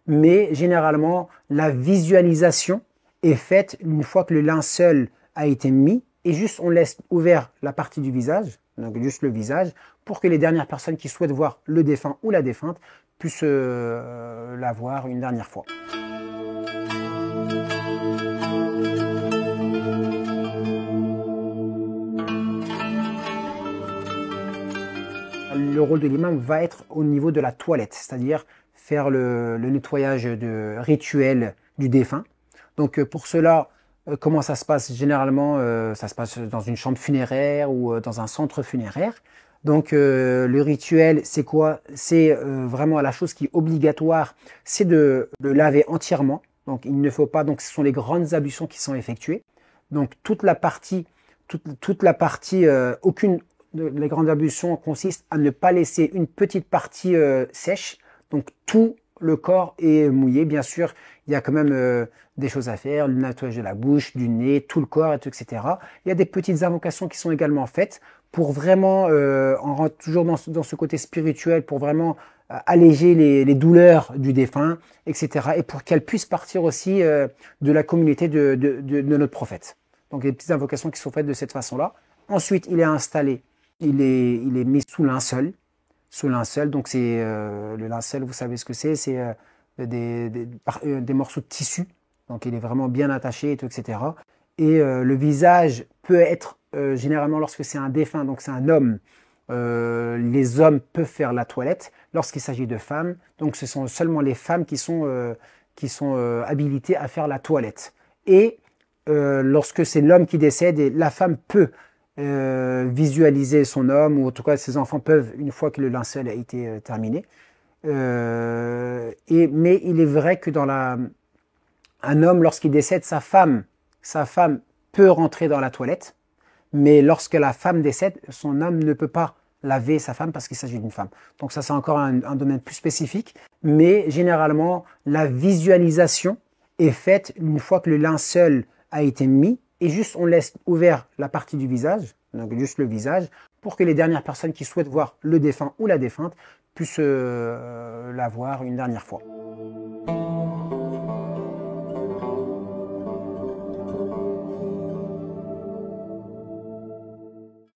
mais généralement, la visualisation est faite une fois que le linceul a été mis et juste on laisse ouvert la partie du visage, donc juste le visage, pour que les dernières personnes qui souhaitent voir le défunt ou la défunte puissent la voir une dernière fois. Le rôle de l'imam va être au niveau de la toilette, c'est-à-dire faire le nettoyage rituel du défunt. Donc pour cela, comment ça se passe? Généralement, ça se passe dans une chambre funéraire ou dans un centre funéraire. Donc le rituel, c'est quoi? C'est vraiment la chose qui est obligatoire, c'est de le laver entièrement. Donc il ne faut pas, donc ce sont les grandes ablutions qui sont effectuées. Donc aucune les grandes ablutions consistent à ne pas laisser une petite partie sèche. Donc tout le corps est mouillé. Bien sûr, il y a quand même des choses à faire, le nettoyage de la bouche, du nez, tout le corps, etc. Il y a des petites invocations qui sont également faites pour vraiment, on rentre toujours dans ce côté spirituel, pour vraiment alléger les douleurs du défunt, etc. Et pour qu'elle puisse partir aussi de la communauté de notre prophète. Donc des petites invocations qui sont faites de cette façon-là. Ensuite, il est installé, il est mis sous linceul. Sous linceul, donc c'est le linceul, vous savez ce que c'est des morceaux de tissu. Donc il est vraiment bien attaché, etc. Et le visage peut être, généralement lorsque c'est un défunt, donc c'est un homme, les hommes peuvent faire la toilette. Lorsqu'il s'agit de femmes, donc ce sont seulement les femmes qui sont habilitées à faire la toilette. Et lorsque c'est l'homme qui décède, la femme peut visualiser son homme, ou en tout cas ses enfants peuvent, une fois que le linceul a été terminé. Mais il est vrai que un homme, lorsqu'il décède, sa femme peut rentrer dans la toilette, mais lorsque la femme décède, son homme ne peut pas laver sa femme parce qu'il s'agit d'une femme. Donc ça, c'est encore un domaine plus spécifique, mais généralement, la visualisation est faite une fois que le linceul a été mis et juste on laisse ouvert la partie du visage, donc juste le visage, pour que les dernières personnes qui souhaitent voir le défunt ou la défunte puissent la voir une dernière fois.